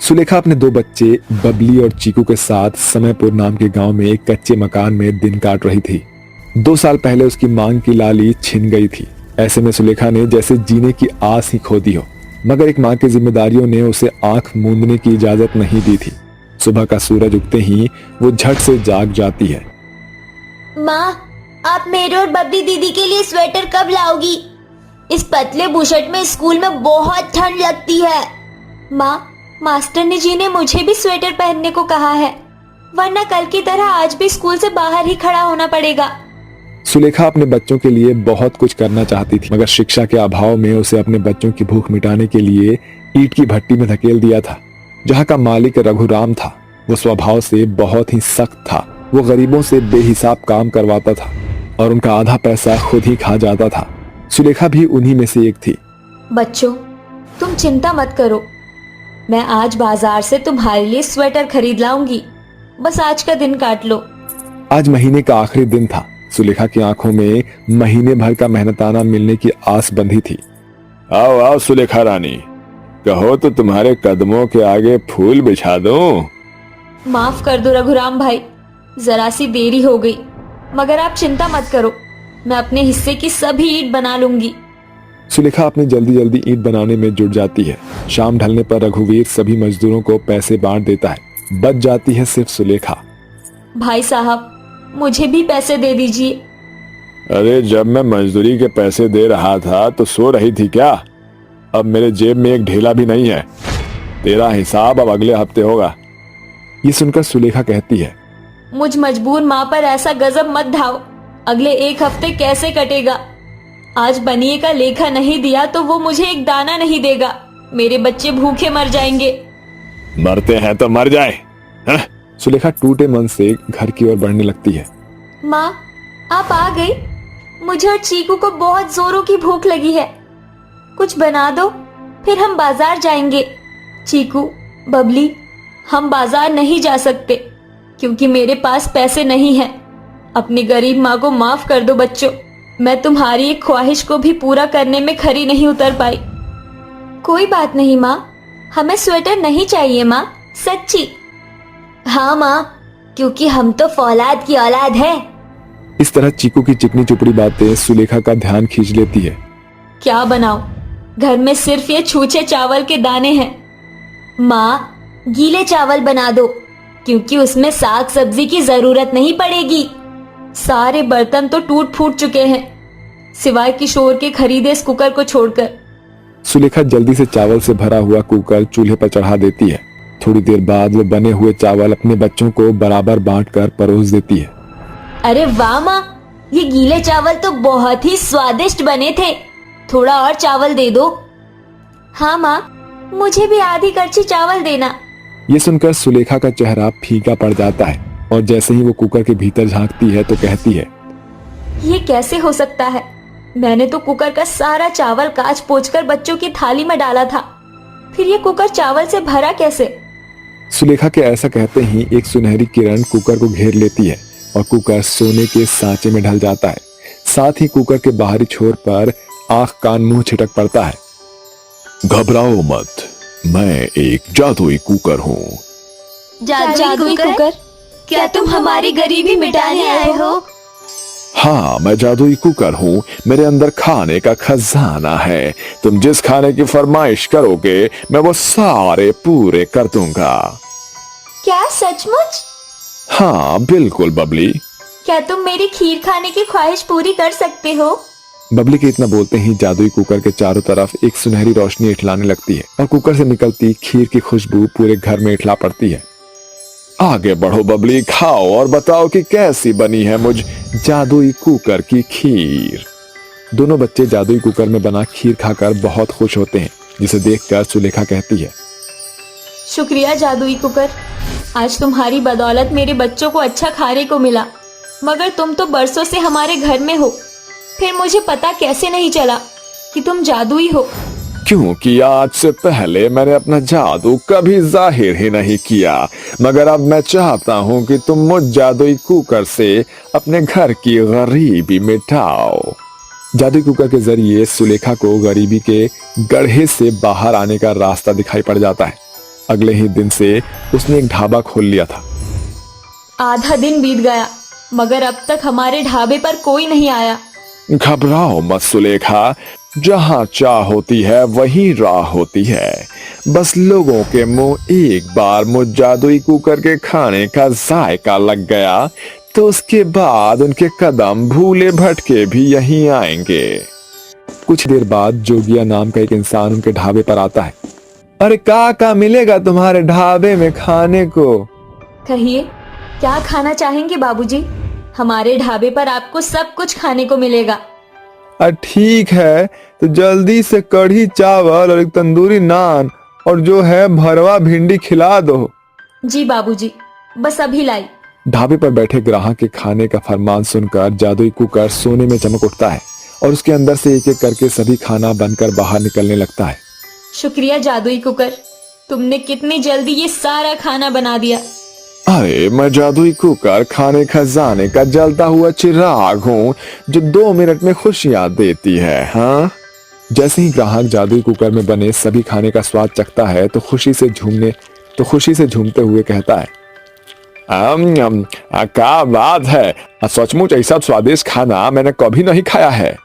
सुलेखा अपने दो बच्चे बबली और चीकू के साथ समयपुर नाम के गांव में एक कच्चे मकान में दिन काट रही थी। 2 साल पहले उसकी मांग की लाली छिन गई थी। ऐसे में सुलेखा ने जैसे जीने की आस ही खो दी हो, मगर एक माँ की जिम्मेदारियों ने उसे आंख मूंदने की इजाजत नहीं दी थी। सुबह का सूरज उगते ही वो झट से जाग जाती है। माँ, आप मेरे और बबली दीदी के लिए स्वेटर कब लाओगी? इस पतले बुशर्ट में स्कूल में बहुत ठंड लगती है। माँ, मास्टर जी ने मुझे भी स्वेटर पहनने को कहा है, वरना कल की तरह आज भी स्कूल से बाहर ही खड़ा होना पड़ेगा। सुलेखा अपने बच्चों के लिए बहुत कुछ करना चाहती थी, मगर शिक्षा के अभाव में उसे अपने बच्चों की भूख मिटाने के लिए ईंट की भट्टी में धकेल दिया था। जहाँ का मालिक रघुराम था, वो स्वभाव से बहुत ही सख्त था। वो गरीबों से बेहिसाब काम करवाता था और उनका आधा पैसा खुद ही खा जाता था। सुलेखा भी उन्हीं में से एक थी। बच्चों, तुम चिंता मत करो, मैं आज बाजार से तुम्हारे लिए स्वेटर खरीद लाऊंगी। बस आज का दिन काट लो। आज महीने का आखिरी दिन था। सुलेखा की आंखों में महीने भर का मेहनताना मिलने की आस बंधी थी। आओ आओ सुलेखा रानी, कहो तो तुम्हारे कदमों के आगे फूल बिछा दूं। माफ कर दो रघुराम भाई, जरा सी देरी हो गई, मगर आप चिंता मत करो, मैं अपने हिस्से की सभी ईंट बना लूंगी। सुलेखा अपनी जल्दी जल्दी ईंट बनाने में जुट जाती है। शाम ढलने पर रघुवीर सभी मजदूरों को पैसे बांट देता है। बच जाती है सिर्फ सुलेखा। भाई साहब, मुझे भी पैसे दे दीजिए। अरे जब मैं मजदूरी के पैसे दे रहा था तो सो रही थी क्या? अब मेरे जेब में एक ढेला भी नहीं है। तेरा हिसाब अब अगले हफ्ते होगा। ये सुनकर सुलेखा कहती है, मुझ मजबूर माँ पर ऐसा गजब मत ढाओ। अगले 1 हफ्ते कैसे कटेगा? आज बनिए का लेखा नहीं दिया तो वो मुझे एक दाना नहीं देगा। मेरे बच्चे भूखे मर जाएंगे। मरते हैं तो मर जाए। सुलेखा टूटे मन से घर की ओर बढ़ने लगती है। माँ, आप आ गई? मुझे और चीकू को बहुत जोरों की भूख लगी है। कुछ बना दो, फिर हम बाजार जाएंगे। चीकू, बबली, हम बाजार नहीं जा सकते क्योंकि मेरे पास पैसे नहीं हैं। अपनी गरीब माँ को माफ कर दो बच्चों। मैं तुम्हारी एक ख्वाहिश को भी पूरा करने में खरी नहीं उतर पाई। कोई बात नहीं माँ, हमें स्वेटर नहीं चाहिए माँ, सच्ची। हाँ माँ, क्योंकि हम तो फौलाद की औलाद है। इस तरह चीकू की चिकनी चुपड़ी बातें सुलेखा का ध्यान खींच लेती है। क्या बनाओ? घर में सिर्फ ये छूछे चावल के दाने हैं। माँ, गीले चावल बना दो क्योंकि उसमें साग सब्जी की जरूरत नहीं पड़ेगी। सारे बर्तन तो टूट फूट चुके हैं, सिवाय किशोर के खरीदे इस कुकर को छोड़कर। सुलेखा जल्दी से चावल से भरा हुआ कुकर चूल्हे पर चढ़ा देती है। थोड़ी देर बाद वो बने हुए चावल अपने बच्चों को बराबर बांटकर परोस देती है। अरे वाह माँ, ये गीले चावल तो बहुत ही स्वादिष्ट बने थे। थोड़ा और चावल दे दो। हाँ माँ, मुझे भी आधी कड़छी चावल देना। ये सुनकर सुलेखा का चेहरा फीका पड़ जाता है और जैसे ही वो कुकर के भीतर झांकती है तो कहती है, ये कैसे हो सकता है? मैंने तो कुकर का सारा चावल काच पोंछकर बच्चों की थाली में डाला था, फिर ये कुकर चावल से भरा कैसे? सुलेखा के ऐसा कहते ही एक सुनहरी किरण कुकर को घेर लेती है और कुकर सोने के सांचे में ढल जाता है। साथ ही कुकर के बाहरी छोर पर आंख कान मुंह छिटक पड़ता है। घबराओ मत, मैं एक जादुई कुकर हूँ। जादुई कुकर? क्या तुम हमारी गरीबी मिटाने आए हो? हाँ, मैं जादुई कुकर हूँ। मेरे अंदर खाने का खजाना है। तुम जिस खाने की फरमाइश करोगे मैं वो सारे पूरे कर दूंगा। क्या सचमुच? हाँ बिल्कुल बबली। क्या तुम मेरी खीर खाने की ख्वाहिश पूरी कर सकते हो? बबली के इतना बोलते ही जादुई कुकर के चारों तरफ एक सुनहरी रोशनी इठलाने लगती है और कुकर से निकलती खीर की खुशबू पूरे घर में इठला पड़ती है। आगे बढ़ो बबली, खाओ और बताओ कि कैसी बनी है मुझ जादुई कुकर की खीर। दोनों बच्चे जादुई कुकर में बना खीर खाकर बहुत खुश होते हैं, जिसे देखकर सुलेखा कहती है, शुक्रिया जादुई कुकर, आज तुम्हारी बदौलत मेरे बच्चों को अच्छा खाने को मिला। मगर तुम तो बरसों से हमारे घर में हो, फिर मुझे पता कैसे नहीं चला कि तुम जादुई हो? क्योंकि आज से पहले मैंने अपना जादू कभी जाहिर ही नहीं किया, मगर अब मैं चाहता हूँ कि तुम मुझ जादुई कुकर से अपने घर की गरीबी मिटाओ। जादुई कुकर के जरिए सुलेखा को गरीबी के गड्ढे से बाहर आने का रास्ता दिखाई पड़ जाता है। अगले ही दिन से उसने एक ढाबा खोल लिया था। आधा दिन बीत गया मगर अब तक हमारे ढाबे पर कोई नहीं आया। घबराओ मत सुलेखा, जहाँ चाह होती है वहीं राह होती है। बस लोगों के मुंह एक बार मुझ जादुई कुकर के खाने का जायका लग गया तो उसके बाद उनके कदम भूले भटके भी यहीं आएंगे। कुछ देर बाद जोगिया नाम का एक इंसान उनके ढाबे पर आता है। अरे का मिलेगा तुम्हारे ढाबे में खाने को? कहिए क्या खाना चाहेंगे बाबूजी? हमारे ढाबे पर आपको सब कुछ खाने को मिलेगा। ठीक है, तो जल्दी से कढ़ी चावल और एक तंदूरी नान और जो है भरवा भिंडी खिला दो। जी बाबूजी, बस अभी लाई। ढाबे पर बैठे ग्राहक के खाने का फरमान सुनकर जादुई कुकर सोने में चमक उठता है और उसके अंदर से एक एक करके सभी खाना बनकर बाहर निकलने लगता है। शुक्रिया जादुई कुकर, तुमने कितनी जल्दी ये सारा खाना बना दिया। अरे मैं जादुई कुकर खाने खजाने का जलता हुआ चिराग हूँ जो 2 मिनट में खुशियां देती है। हाँ, जैसे ही ग्राहक जादुई कुकर में बने सभी खाने का स्वाद चखता है तो खुशी से झूमते हुए कहता है, क्या बात है, सचमुच ऐसा स्वादिष्ट खाना मैंने कभी नहीं खाया है।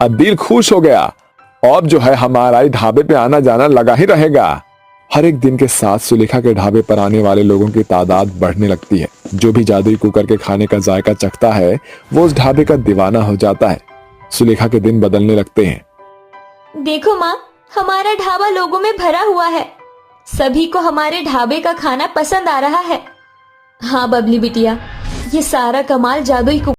अब दिल खुश हो गया। अब जो है हमारा ढाबे पे आना जाना लगा ही रहेगा। हर एक दिन के साथ सुलेखा के ढाबे पर आने वाले लोगों की तादाद बढ़ने लगती है। जो भी जादुई कुकर के खाने का जायका चखता है वो उस ढाबे का दीवाना हो जाता है। सुलेखा के दिन बदलने लगते हैं। देखो माँ, हमारा ढाबा लोगों में भरा हुआ है। सभी को हमारे ढाबे का खाना पसंद आ रहा है। हाँ बबली बिटिया, ये सारा कमाल जादुई